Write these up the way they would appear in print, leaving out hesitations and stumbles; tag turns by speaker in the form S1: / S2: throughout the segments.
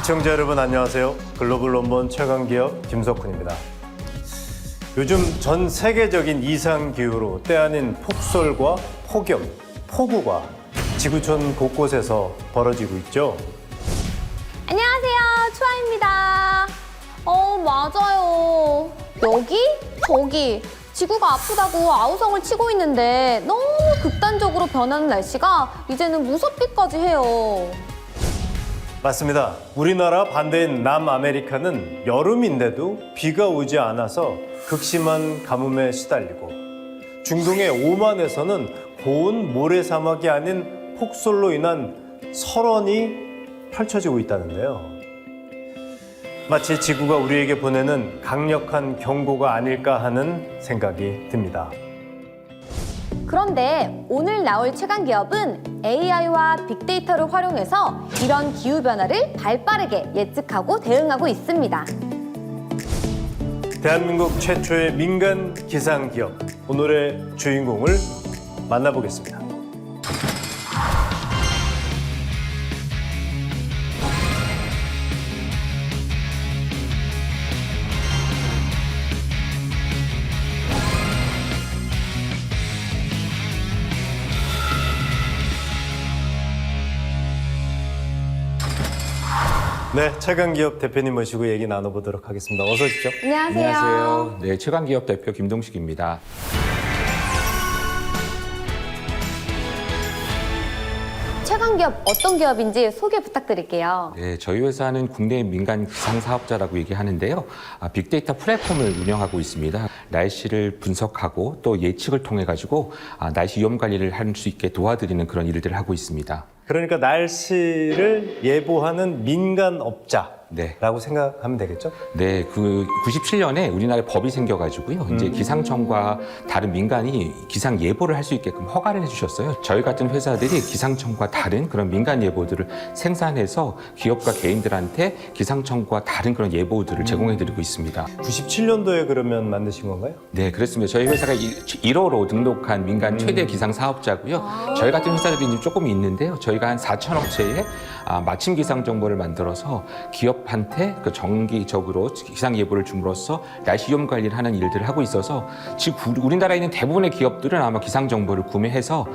S1: 시청자 여러분 안녕하세요. 글로벌 넘버원 최강기업 김석훈입니다. 요즘 전 세계적인 이상기후로 때 아닌 폭설과 폭염, 폭우가 지구촌 곳곳에서 벌어지고 있죠.
S2: 안녕하세요, 추아입니다. 맞아요. 여기? 저기 지구가 아프다고 아우성을 치고 있는데 너무 극단적으로 변하는 날씨가 이제는 무섭기까지 해요.
S1: 맞습니다. 우리나라 반대인 남아메리카는 여름인데도 비가 오지 않아서 극심한 가뭄에 시달리고, 중동의 오만에서는 고온 모래사막이 아닌 폭설로 인한 설원이 펼쳐지고 있다는데요. 마치 지구가 우리에게 보내는 강력한 경고가 아닐까 하는 생각이 듭니다.
S2: 그런데 오늘 나올 최강기업은 AI와 빅데이터를 활용해서 이런 기후변화를 발빠르게 예측하고 대응하고 있습니다.
S1: 대한민국 최초의 민간 기상기업, 오늘의 주인공을 만나보겠습니다. 네, 최강기업 대표님 모시고 얘기 나눠보도록 하겠습니다. 어서 오십시오.
S2: 안녕하세요.
S3: 네, 최강기업 대표 김동식입니다.
S2: 최강기업 어떤 기업인지 소개 부탁드릴게요.
S3: 네, 저희 회사는 국내 민간 기상 사업자라고 얘기하는데요. 빅데이터 플랫폼을 운영하고 있습니다. 날씨를 분석하고 또 예측을 통해 가지고 날씨 위험 관리를 할 수 있게 도와드리는 그런 일들을 하고 있습니다.
S1: 그러니까 날씨를 예보하는 민간 업자라고
S3: 네.
S1: 생각하면 되겠죠?
S3: 네, 97년에 우리나라에 법이 생겨가지고요. 이제 기상청과 다른 민간이 기상 예보를 할 수 있게끔 허가를 해주셨어요. 저희 같은 회사들이 기상청과 다른 그런 민간 예보들을 생산해서 기업과 개인들한테 기상청과 다른 그런 예보들을 제공해드리고 있습니다.
S1: 97년도에 그러면 만드신 건가요?
S3: 네, 그렇습니다. 저희 회사가 1호로 등록한 민간 최대 기상 사업자고요. 저희 같은 회사들이 이제 조금 있는데요. 저희가 한 4,000업체에 맞춤 기상 정보를 만들어서 기업한테 그 정기적으로 기상 예보를 줌으로써 날씨 위험 관리를 하는 일들을 하고 있어서 지금 우리나라에 있는 대부분의 기업들은 아마 기상 정보를 구매해서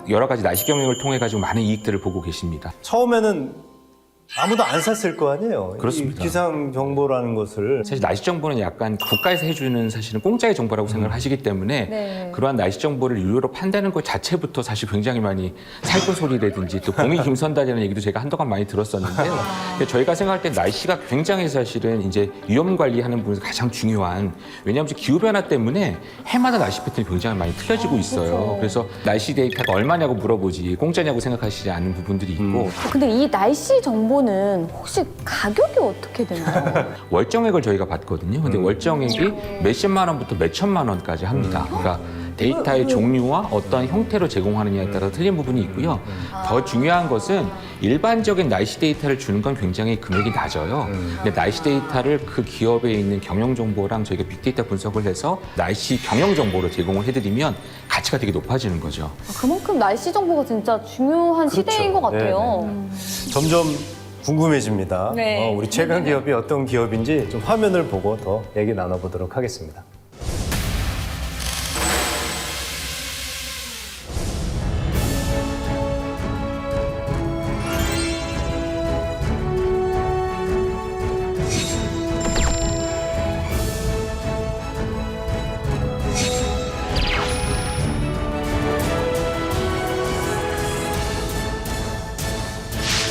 S3: 여러 가지 날씨 경영을 통해 가지고 많은 이익들을 보고 계십니다.
S1: 처음에는 아무도 안 샀을 거 아니에요.
S3: 그렇습니다.
S1: 이 기상 정보라는 것을.
S3: 사실 날씨 정보는 약간 국가에서 해주는 사실은 공짜의 정보라고 생각을 하시기 때문에
S2: 네.
S3: 그러한 날씨 정보를 유료로 판다는 것 자체부터 사실 굉장히 많이 살벌 소리라든지 또 공이 김선달이라는 얘기도 제가 한동안 많이 들었었는데요. 근데 저희가 생각할 때 날씨가 굉장히 사실은 이제 위험 관리하는 부분에서 가장 중요한, 왜냐하면 기후 변화 때문에 해마다 날씨 패턴이 굉장히 많이 틀려지고 있어요. 그래서 날씨 데이터가 얼마냐고 물어보지 공짜냐고 생각하시지 않는 부분들이 있고
S2: 근데 이 날씨 정보는 혹시 가격이 어떻게 되나요?
S3: 월정액을 저희가 받거든요. 근데 월정액이 몇십만 원부터 몇천만 원까지 합니다. 그러니까 데이터의 종류와 어떤 형태로 제공하느냐에 따라 틀린 부분이 있고요. 더 중요한 것은 일반적인 날씨 데이터를 주는 건 굉장히 금액이 낮아요. 근데 날씨 데이터를 그 기업에 있는 경영 정보랑 저희가 빅데이터 분석을 해서 날씨 경영 정보로 제공을 해드리면 가치가 되게 높아지는 거죠.
S2: 그만큼 날씨 정보가 진짜 중요한 시대인 것 같아요.
S1: 점점 궁금해집니다.
S2: 네.
S1: 우리 최강기업이 어떤 기업인지 좀 화면을 보고 더 얘기 나눠보도록 하겠습니다.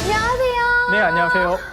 S2: 안녕하세요.
S4: 네, 안녕하세요.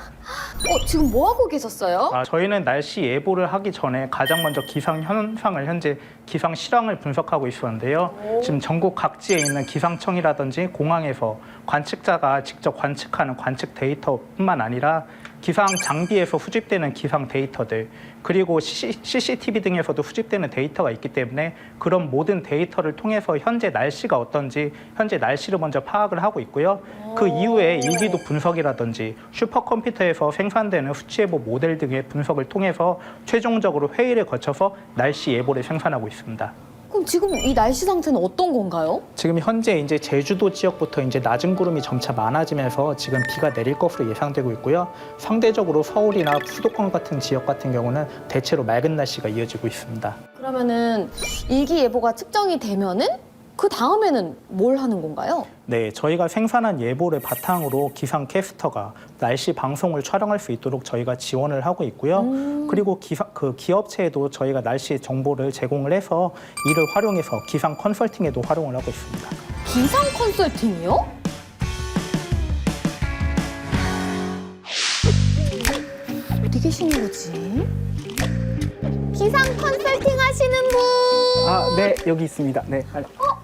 S2: 지금 뭐 하고 계셨어요?
S4: 저희는 날씨 예보를 하기 전에 가장 먼저 기상 현상을 현재 기상 실황을 분석하고 있었는데요. 지금 전국 각지에 있는 기상청이라든지 공항에서 관측자가 직접 관측하는 관측 데이터뿐만 아니라 기상 장비에서 수집되는 기상 데이터들, 그리고 CCTV 등에서도 수집되는 데이터가 있기 때문에 그런 모든 데이터를 통해서 현재 날씨가 어떤지 현재 날씨를 먼저 파악을 하고 있고요. 그 이후에 일기도 분석이라든지 슈퍼컴퓨터에서 생산되는 수치예보 모델 등의 분석을 통해서 최종적으로 회의를 거쳐서 날씨 예보를 생산하고 있습니다.
S2: 그럼 지금 이 날씨 상태는 어떤 건가요?
S4: 지금 현재 이제 제주도 지역부터 이제 낮은 구름이 점차 많아지면서 지금 비가 내릴 것으로 예상되고 있고요. 상대적으로 서울이나 수도권 같은 지역 같은 경우는 대체로 맑은 날씨가 이어지고 있습니다.
S2: 그러면은 일기예보가 측정이 되면은 그 다음에는 뭘 하는 건가요?
S4: 네, 저희가 생산한 예보를 바탕으로 기상캐스터가 날씨 방송을 촬영할 수 있도록 저희가 지원을 하고 있고요. 그리고 그 기업체에도 저희가 날씨 정보를 제공을 해서 이를 활용해서 기상 컨설팅에도 활용을 하고 있습니다.
S2: 기상 컨설팅이요? 어디 계시는 거지? 기상 컨설팅 하시는 분!
S5: 아, 네, 여기 있습니다. 네.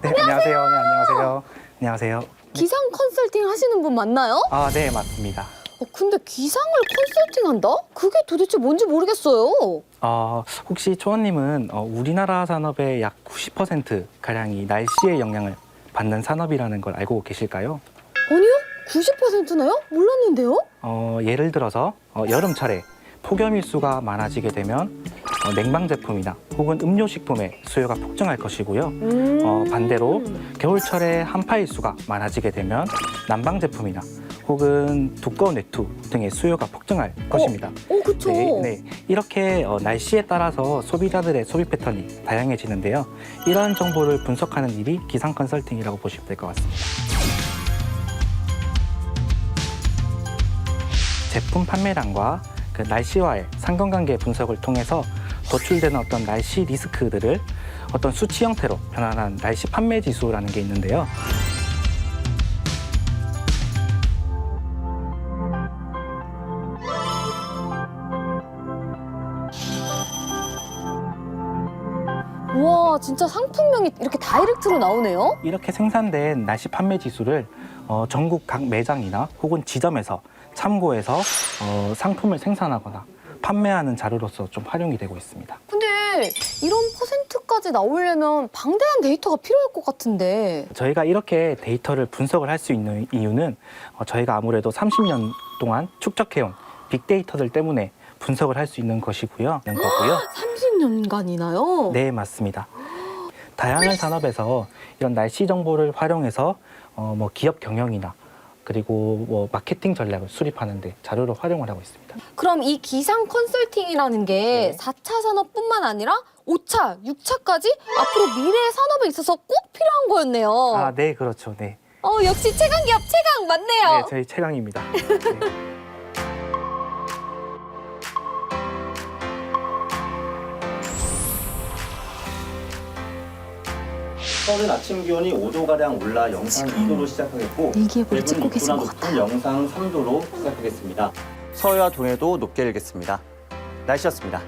S5: 네, 안녕하세요. 네, 안녕하세요. 안녕하세요.
S2: 기상 컨설팅 하시는 분 맞나요?
S5: 아, 네, 맞습니다.
S2: 근데 기상을 컨설팅한다? 그게 도대체 뭔지 모르겠어요.
S5: 혹시 초원님은 우리나라 산업의 약 90%가량이 날씨의 영향을 받는 산업이라는 걸 알고 계실까요?
S2: 아니요? 90%나요? 몰랐는데요?
S5: 예를 들어서 여름철에 폭염 일수가 많아지게 되면 냉방 제품이나 혹은 음료식품의 수요가 폭증할 것이고요. 반대로 겨울철에 한파 일수가 많아지게 되면 난방 제품이나 혹은 두꺼운 외투 등의 수요가 폭증할 것입니다.
S2: 그쵸.
S5: 네. 이렇게 날씨에 따라서 소비자들의 소비 패턴이 다양해지는데요. 이러한 정보를 분석하는 일이 기상 컨설팅이라고 보시면 될 것 같습니다. 제품 판매량과 그 날씨와의 상관관계 분석을 통해서 도출되는 어떤 날씨 리스크들을 어떤 수치 형태로 변환한 날씨 판매 지수라는 게 있는데요.
S2: 우와, 진짜 상품명이 이렇게 다이렉트로 나오네요?
S5: 이렇게 생산된 날씨 판매 지수를 전국 각 매장이나 혹은 지점에서 참고해서 상품을 생산하거나 판매하는 자료로서 좀 활용이 되고 있습니다.
S2: 근데 이런 퍼센트까지 나오려면 방대한 데이터가 필요할 것 같은데.
S5: 저희가 이렇게 데이터를 분석을 할 수 있는 이유는 저희가 아무래도 30년 동안 축적해온 빅데이터들 때문에 분석을 할 수 있는 것이고요.
S2: 30년간이나요?
S5: 네, 맞습니다. 다양한 산업에서 이런 날씨 정보를 활용해서 기업 경영이나 그리고 마케팅 전략을 수립하는 데 자료로 활용을 하고 있습니다.
S2: 그럼 이 기상 컨설팅이라는 게
S5: 네.
S2: 4차 산업뿐만 아니라 5차, 6차까지 앞으로 미래의 산업에 있어서 꼭 필요한 거였네요.
S5: 아, 네, 그렇죠. 네.
S2: 역시 최강기업 최강 맞네요.
S5: 네, 저희 최강입니다. 네.
S6: 서울은 아침 기온이 5도가량 올라 영상 2도로 시작하겠고
S2: 일기예보를 찍고
S6: 대부분
S2: 계신 것
S6: 높은
S2: 같아요.
S6: 영상 3도로 시작하겠습니다. 서해와 동해도 높게 일겠습니다. 날씨였습니다.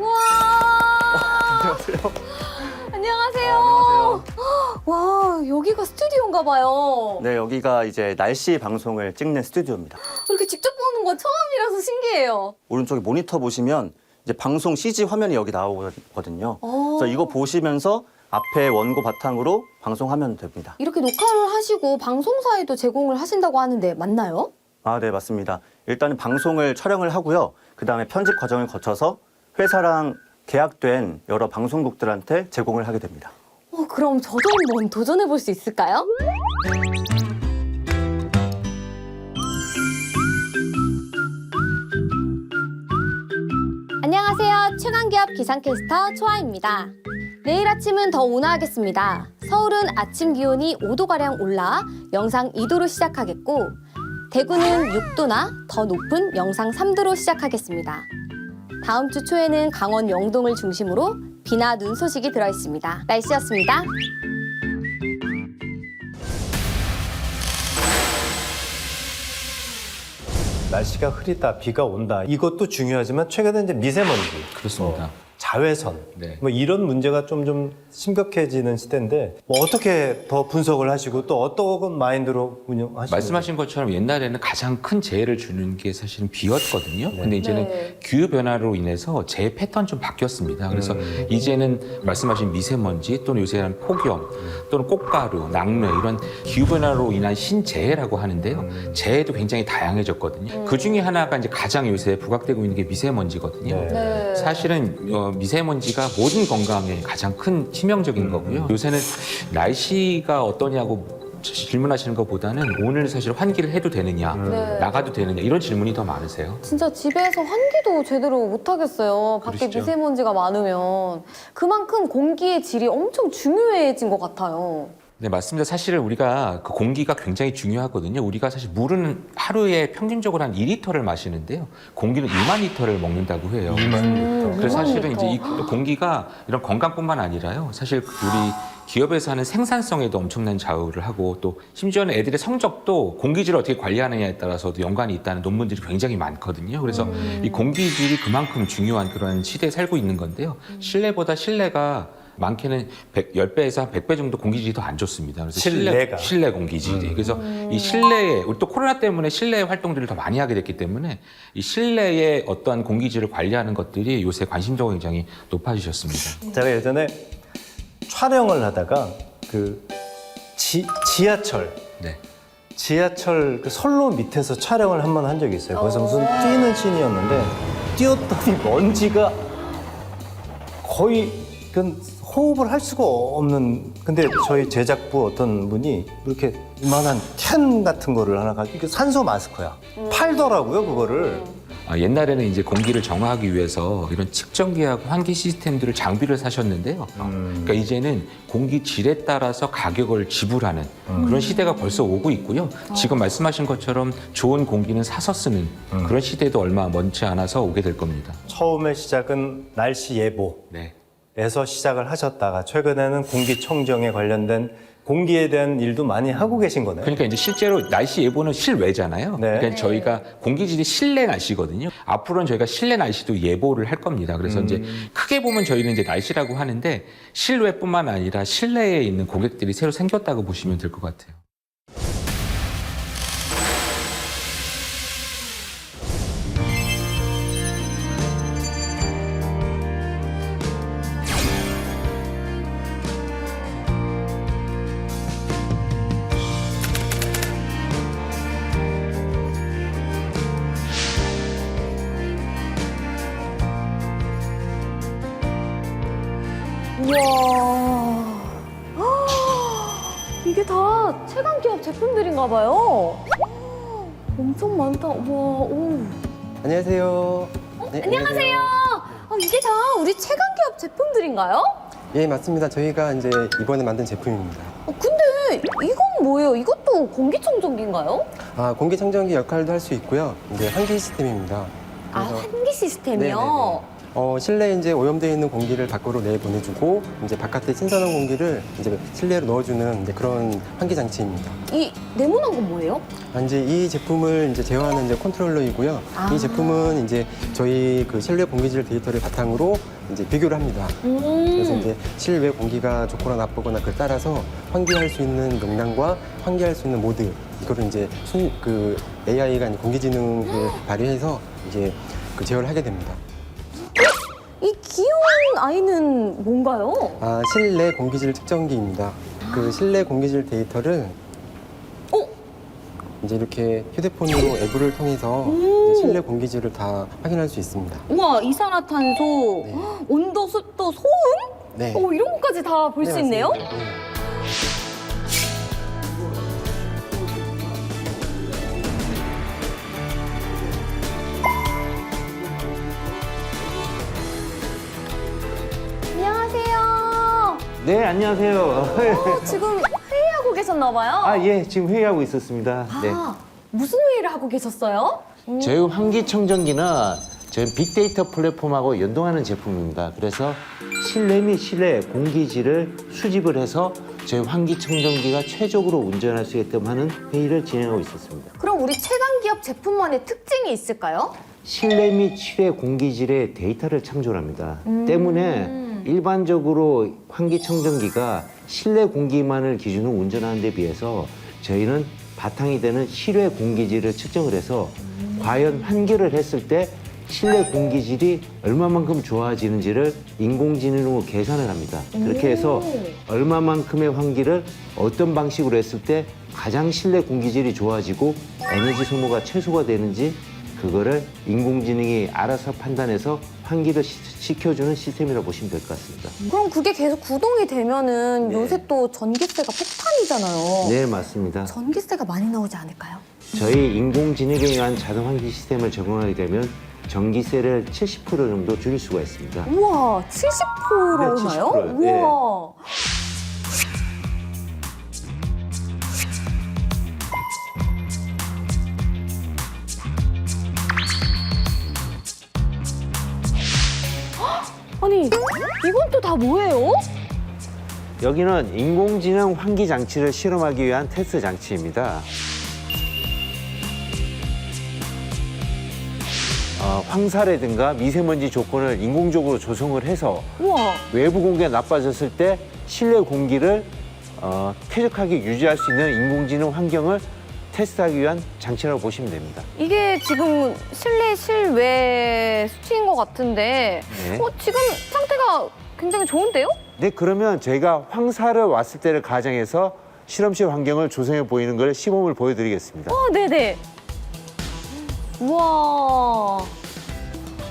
S2: 우와.
S6: 안녕하세요.
S2: 안녕하세요. 와, 여기가 스튜디오인가 봐요.
S6: 네, 여기가 이제 날씨 방송을 찍는 스튜디오입니다.
S2: 이렇게 직접 보는 건 처음이라서 신기해요.
S6: 오른쪽에 모니터 보시면 이제 방송 CG 화면이 여기 나오거든요. 그래서 이거 보시면서 앞에 원고 바탕으로 방송하면 됩니다.
S2: 이렇게 녹화를 하시고 방송사에도 제공을 하신다고 하는데 맞나요?
S6: 아, 네, 맞습니다. 일단은 방송을 촬영을 하고요. 그다음에 편집 과정을 거쳐서 회사랑 계약된 여러 방송국들한테 제공을 하게 됩니다.
S2: 그럼 저도 한번 도전해 볼 수 있을까요? 안녕하세요. 최강기업 기상캐스터 초아입니다. 내일 아침은 더 온화하겠습니다. 서울은 아침 기온이 5도가량 올라 영상 2도로 시작하겠고 대구는 6도나 더 높은 영상 3도로 시작하겠습니다. 다음 주 초에는 강원 영동을 중심으로 비나 눈 소식이 들어있습니다. 날씨였습니다.
S1: 날씨가 흐리다, 비가 온다. 이것도 중요하지만 최근에 이제 미세먼지,
S3: 그렇습니다.
S1: 자외선,
S3: 네.
S1: 뭐 이런 문제가 좀 심각해지는 시대인데 뭐 어떻게 더 분석을 하시고 또 어떤 마인드로 운영하시는
S3: 말씀하신 것처럼 옛날에는 가장 큰 재해를 주는 게 사실은 비였거든요. 근데 이제는
S2: 네.
S3: 기후 변화로 인해서 재해 패턴 좀 바뀌었습니다. 그래서 이제는 말씀하신 미세먼지 또는 요새는 폭염 또는 꽃가루, 낙뢰 이런 기후 변화로 인한 신재해라고 하는데요. 재해도 굉장히 다양해졌거든요. 그 중에 하나가 이제 가장 요새 부각되고 있는 게 미세먼지거든요.
S1: 네.
S3: 사실은 미세먼지가 모든 건강에 가장 큰 치명적인 거고요. 요새는 날씨가 어떠냐고 질문하시는 것보다는 오늘 사실 환기를 해도 되느냐,
S2: 네.
S3: 나가도 되느냐 이런 질문이 더 많으세요.
S2: 진짜 집에서 환기도 제대로 못 하겠어요. 밖에
S3: 그러시죠.
S2: 미세먼지가 많으면. 그만큼 공기의 질이 엄청 중요해진 것 같아요.
S3: 네, 맞습니다. 사실 우리가 그 공기가 굉장히 중요하거든요. 우리가 사실 물은 하루에 평균적으로 한 2리터를 마시는데요. 공기는 2만 리터를 먹는다고 해요.
S1: 2만 리터.
S3: 그래서 사실은
S2: 2만
S3: 이제 이
S2: 리터.
S3: 공기가 이런 건강뿐만 아니라요. 사실 우리 기업에서 하는 생산성에도 엄청난 좌우를 하고 또 심지어는 애들의 성적도 공기질을 어떻게 관리하느냐에 따라서도 연관이 있다는 논문들이 굉장히 많거든요. 그래서 이 공기질이 그만큼 중요한 그런 시대에 살고 있는 건데요. 실내보다 실내가 많게는 10배에서 한 100배 정도 공기질이 더 안 좋습니다. 그래서
S1: 실내가?
S3: 실내 공기질이. 그래서 이 실내에, 우리 또 코로나 때문에 실내 활동들을 더 많이 하게 됐기 때문에 이 실내의 어떠한 공기질을 관리하는 것들이 요새 관심도가 굉장히 높아지셨습니다.
S1: 제가 예전에 촬영을 하다가 그 지하철
S3: 네.
S1: 그 선로 밑에서 촬영을 한 번 한 적이 있어요. 거기서 무슨 뛰는 씬이었는데 뛰었더니 먼지가 거의 호흡을 할 수가 없는. 근데 저희 제작부 어떤 분이 이렇게 이만한 캔 같은 거를 하나 가지고 이게 산소 마스크야. 팔더라고요, 그거를.
S3: 옛날에는 이제 공기를 정화하기 위해서 이런 측정기하고 환기 시스템들을 장비를 사셨는데요. 그러니까 이제는 공기 질에 따라서 가격을 지불하는 그런 시대가 벌써 오고 있고요. 지금 말씀하신 것처럼 좋은 공기는 사서 쓰는 그런 시대도 얼마 먼지 않아서 오게 될 겁니다.
S1: 처음에 시작은 날씨 예보.
S3: 네.
S1: 에서 시작을 하셨다가 최근에는 공기청정에 관련된 공기에 대한 일도 많이 하고 계신 거네요.
S3: 그러니까 이제 실제로 날씨 예보는 실외잖아요.
S1: 네.
S3: 그러니까 저희가 공기질이 실내 날씨거든요. 앞으로는 저희가 실내 날씨도 예보를 할 겁니다. 그래서 이제 크게 보면 저희는 이제 날씨라고 하는데 실외뿐만 아니라 실내에 있는 고객들이 새로 생겼다고 보시면 될 것 같아요.
S2: 우와. 이게 다 최강기업 제품들인가 봐요. 엄청 많다. 우와. 오.
S7: 안녕하세요. 네,
S2: 안녕하세요. 이게 다 우리 최강기업 제품들인가요?
S7: 예, 맞습니다. 저희가 이제 이번에 만든 제품입니다.
S2: 근데 이건 뭐예요? 이것도 공기청정기인가요?
S7: 공기청정기 역할도 할 수 있고요. 이제 환기 시스템입니다. 그래서
S2: 환기 시스템이요?
S7: 네네네. 실내에 이제 오염되어 있는 공기를 밖으로 내보내주고 이제 바깥에 신선한 공기를 이제 실내로 넣어주는 이제 그런 환기 장치입니다.
S2: 이 네모난 건 뭐예요?
S7: 이제 이 제품을 이제 제어하는 이제 컨트롤러이고요. 이 제품은 이제 저희 그 실내 공기질 데이터를 바탕으로 이제 비교를 합니다. 그래서 이제 실외 공기가 좋거나 나쁘거나 그에 따라서 환기할 수 있는 용량과 환기할 수 있는 모드 이거를 이제 그 AI가 공기지능을 발휘해서 이제 그 제어를 하게 됩니다.
S2: 이 귀여운 아이는 뭔가요?
S7: 실내 공기질 측정기입니다. 그 실내 공기질 데이터를 이제 이렇게 휴대폰으로 앱을 통해서 이제 실내 공기질을 다 확인할 수 있습니다.
S2: 우와, 이산화탄소,
S7: 네.
S2: 온도, 습도, 소음?
S7: 네.
S2: 이런 것까지 다 볼 수 있네요?
S7: 맞습니다. 네.
S2: 안녕하세요.
S8: 네, 안녕하세요.
S2: 지금 회의하고 계셨나 봐요?
S8: 예, 지금 회의하고 있었습니다. 네.
S2: 무슨 회의를 하고 계셨어요?
S8: 저희 환기청정기는 저희 빅데이터 플랫폼하고 연동하는 제품입니다. 그래서 실내 및 실외 공기질을 수집을 해서 저희 환기청정기가 최적으로 운전할 수 있게끔 하는 회의를 진행하고 있었습니다.
S2: 그럼 우리 최강기업 제품만의 특징이 있을까요?
S8: 실내 및 실외 공기질의 데이터를 창조합니다. 때문에 일반적으로 환기청정기가 실내 공기만을 기준으로 운전하는 데 비해서 저희는 바탕이 되는 실외 공기질을 측정을 해서 과연 환기를 했을 때 실내 공기질이 얼마만큼 좋아지는지를 인공지능으로 계산을 합니다. 그렇게 해서 얼마만큼의 환기를 어떤 방식으로 했을 때 가장 실내 공기질이 좋아지고 에너지 소모가 최소가 되는지 그거를 인공지능이 알아서 판단해서 환기를 시켜주는 시스템이라고 보시면 될 것 같습니다.
S2: 그럼 그게 계속 구동이 되면은
S8: 네.
S2: 요새 또 전기세가 폭탄이잖아요.
S8: 네, 맞습니다.
S2: 전기세가 많이 나오지 않을까요?
S8: 저희 인공지능에 의한 자동 환기 시스템을 적용하게 되면 전기세를 70% 정도 줄일 수가 있습니다.
S2: 우와, 70%나요?
S8: 70%요. 네.
S2: 우와. 아니, 이건 또 다 뭐예요?
S8: 여기는 인공지능 환기 장치를 실험하기 위한 테스트 장치입니다. 황사라든가 미세먼지 조건을 인공적으로 조성을 해서
S2: 우와.
S8: 외부 공기가 나빠졌을 때 실내 공기를 쾌적하게 유지할 수 있는 인공지능 환경을 테스트하기 위한 장치라고 보시면 됩니다.
S2: 이게 지금 실내 실외 수치인 것 같은데
S8: 네.
S2: 지금 상태가 굉장히 좋은데요?
S8: 네, 그러면 저희가 황사를 왔을 때를 가정해서 실험실 환경을 조성해 보이는 시범을 보여드리겠습니다.
S2: 네네. 우와.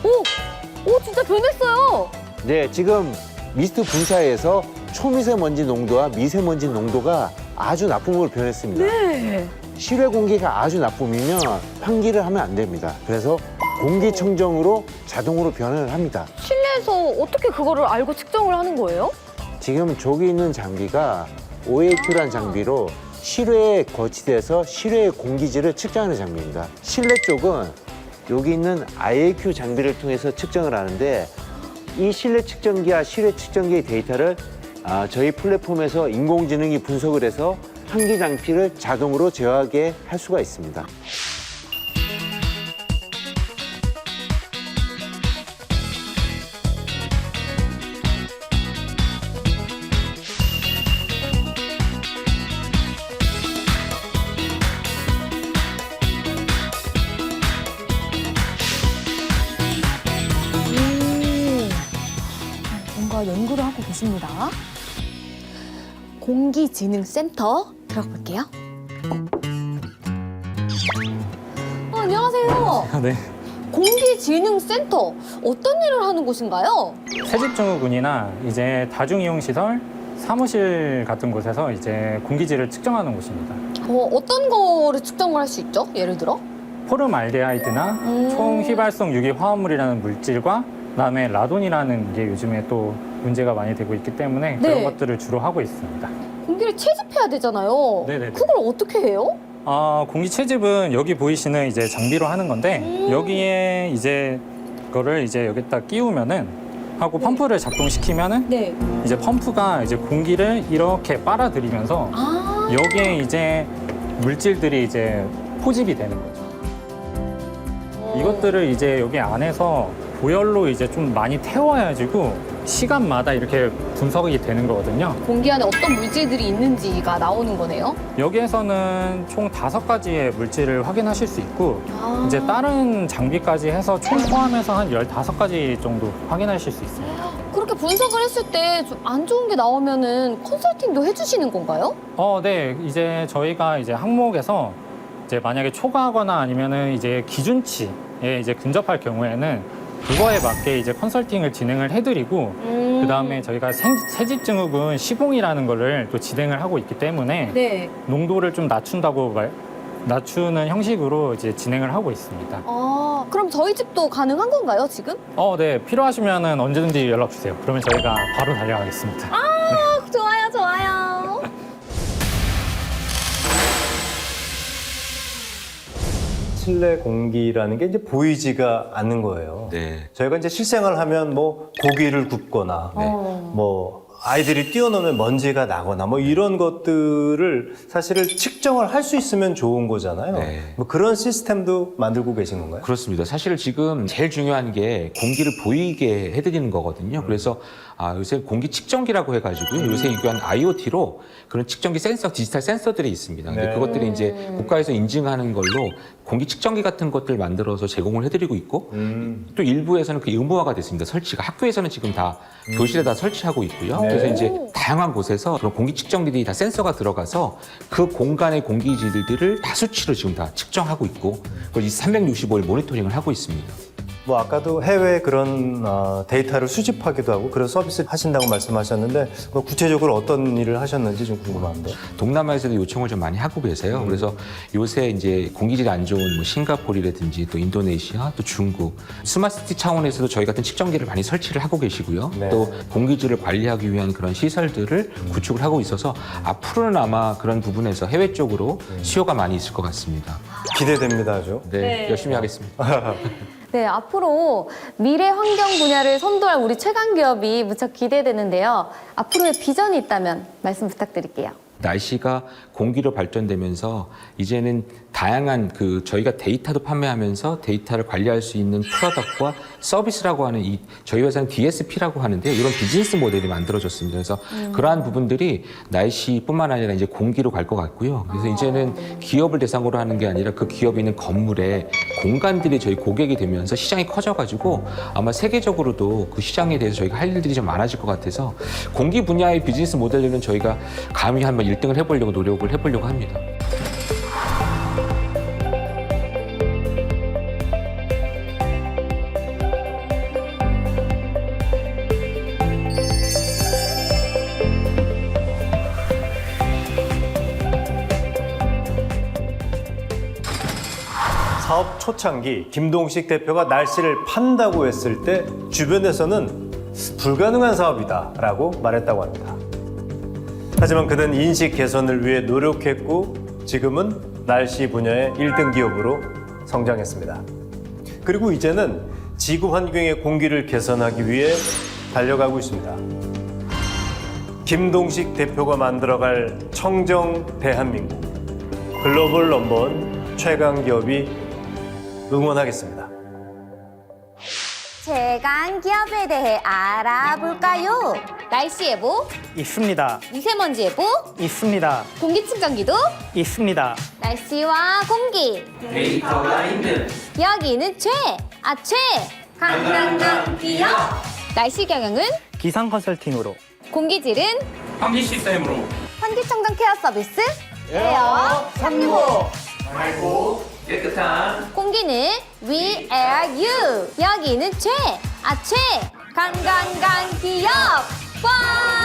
S2: 오, 진짜 변했어요.
S8: 네, 지금 미스트 분사에서 초미세먼지 농도와 미세먼지 농도가 아주 나쁨으로 변했습니다.
S2: 네.
S8: 실외 공기가 아주 나쁨이면 환기를 하면 안 됩니다. 그래서 공기청정으로 자동으로 변환을 합니다.
S2: 실내에서 어떻게 그거를 알고 측정을 하는 거예요?
S8: 지금 저기 있는 장비가 OAQ라는 장비로 실외에 거치돼서 실외의 공기질을 측정하는 장비입니다. 실내 쪽은 여기 있는 IAQ 장비를 통해서 측정을 하는데 이 실내 측정기와 실외 측정기의 데이터를 저희 플랫폼에서 인공지능이 분석을 해서 환기 장치를 자동으로 제어하게 할 수가 있습니다.
S2: 뭔가 연구를 하고 계십니다. 공기지능센터 들어볼게요. 안녕하세요.
S9: 네.
S2: 공기지능센터 어떤 일을 하는 곳인가요?
S9: 새집증후군이나 이제 다중이용시설, 사무실 같은 곳에서 이제 공기질을 측정하는 곳입니다.
S2: 어떤 거를 측정을 할 수 있죠? 예를 들어?
S9: 포름알데하이드나 총휘발성 유기 화합물이라는 물질과 그다음에 라돈이라는 게 요즘에 또 문제가 많이 되고 있기 때문에
S2: 네.
S9: 그런 것들을 주로 하고 있습니다.
S2: 공기를 채집해야 되잖아요.
S9: 네네네.
S2: 그걸 어떻게 해요?
S9: 공기 채집은 여기 보이시는 이제 장비로 하는 건데 여기에 이제 그거를 이제 여기다 끼우면은 하고 펌프를 작동시키면은
S2: 네.
S9: 이제 펌프가 이제 공기를 이렇게 빨아들이면서 여기에 이제 물질들이 이제 포집이 되는 거죠. 이것들을 이제 여기 안에서 보열로 이제 좀 많이 태워가지고 시간마다 이렇게 분석이 되는 거거든요.
S2: 공기 안에 어떤 물질들이 있는지가 나오는 거네요.
S9: 여기에서는 총 5가지의 물질을 확인하실 수 있고 이제 다른 장비까지 해서 총 포함해서 한 15가지 정도 확인하실 수 있습니다.
S2: 그렇게 분석을 했을 때 좀 안 좋은 게 나오면은 컨설팅도 해주시는 건가요?
S9: 네. 이제 저희가 이제 항목에서 이제 만약에 초과하거나 아니면은 이제 기준치에 이제 근접할 경우에는 그거에 맞게 이제 컨설팅을 진행을 해드리고 그다음에 저희가 새집증후군 시공이라는 거를 또 진행을 하고 있기 때문에
S2: 네.
S9: 농도를 좀 낮추는 형식으로 이제 진행을 하고 있습니다.
S2: 그럼 저희 집도 가능한 건가요, 지금?
S9: 네. 필요하시면은 언제든지 연락 주세요. 그러면 저희가 바로 달려가겠습니다.
S2: 좋아요, 좋아요.
S1: 실내 공기라는 게 이제 보이지가 않는 거예요.
S3: 네.
S1: 저희가 이제 실생활 하면 뭐 고기를 굽거나 뭐 아이들이 뛰어노면 먼지가 나거나 뭐 이런 것들을 사실을 측정을 할 수 있으면 좋은 거잖아요.
S3: 네.
S1: 뭐 그런 시스템도 만들고 계신 건가요?
S3: 그렇습니다. 사실 지금 제일 중요한 게 공기를 보이게 해드리는 거거든요. 그래서 요새 공기 측정기라고 해가지고요. 요새 이건 IoT로 그런 측정기 센서, 디지털 센서들이 있습니다. 근데
S1: 네.
S3: 그것들이 이제 국가에서 인증하는 걸로 공기 측정기 같은 것들 만들어서 제공을 해드리고 있고 또 일부에서는 그 의무화가 됐습니다. 설치가 학교에서는 지금 다 교실에 다 설치하고 있고요.
S1: 네.
S3: 그래서 이제 다양한 곳에서 그런 공기 측정기들이 다 센서가 들어가서 그 공간의 공기질들을 다 수치로 지금 다 측정하고 있고 그걸 365일 모니터링을 하고 있습니다.
S1: 뭐 아까도 해외 그런 데이터를 수집하기도 하고 그런 서비스 하신다고 말씀하셨는데 뭐 구체적으로 어떤 일을 하셨는지 좀 궁금한데.
S3: 동남아에서도 요청을 좀 많이 하고 계세요. 그래서 요새 이제 공기질이 안 좋은 뭐 싱가포르라든지 또 인도네시아, 또 중국, 스마트시티 차원에서도 저희 같은 측정기를 많이 설치를 하고 계시고요.
S1: 네.
S3: 또 공기질을 관리하기 위한 그런 시설들을 구축을 하고 있어서 앞으로는 아마 그런 부분에서 해외 쪽으로 수요가 많이 있을 것 같습니다.
S1: 기대됩니다, 아주.
S3: 네, 열심히 하겠습니다.
S2: 네, 앞으로 미래 환경 분야를 선도할 우리 최강 기업이 무척 기대되는데요. 앞으로의 비전이 있다면 말씀 부탁드릴게요.
S3: 날씨가 공기로 발전되면서 이제는 다양한 저희가 데이터도 판매하면서 데이터를 관리할 수 있는 프로덕트와 서비스라고 하는 저희 회사는 DSP라고 하는데요. 이런 비즈니스 모델이 만들어졌습니다. 그래서 그러한 부분들이 날씨뿐만 아니라 이제 공기로 갈 것 같고요. 그래서 이제는 기업을 대상으로 하는 게 아니라 그 기업에 있는 건물에 공간들이 저희 고객이 되면서 시장이 커져가지고 아마 세계적으로도 그 시장에 대해서 저희가 할 일들이 좀 많아질 것 같아서 공기 분야의 비즈니스 모델들은 저희가 감히 한번 1등을 해보려고 노력을 해보려고 합니다.
S1: 사업 초창기 김동식 대표가 날씨를 판다고 했을 때 주변에서는 불가능한 사업이다라고 말했다고 합니다. 하지만 그는 인식 개선을 위해 노력했고 지금은 날씨 분야의 1등 기업으로 성장했습니다. 그리고 이제는 지구 환경의 공기를 개선하기 위해 달려가고 있습니다. 김동식 대표가 만들어갈 청정 대한민국 글로벌 넘버원 최강 기업이 응원하겠습니다.
S2: 최강 기업에 대해 알아볼까요? 날씨 예보,
S4: 있습니다.
S2: 미세먼지 예보,
S4: 있습니다.
S2: 공기 측정기도
S4: 있습니다.
S2: 날씨와 공기 데이터가 있는 여기는 최 강강강 기업. 날씨 경영은
S4: 기상 컨설팅으로
S2: 공기질은
S3: 환기 시스템으로
S2: 환기청정 케어 서비스 에어 365.
S3: 깨끗한
S2: 공기는 We Air You. 여기는 최 강강강 기업. 와!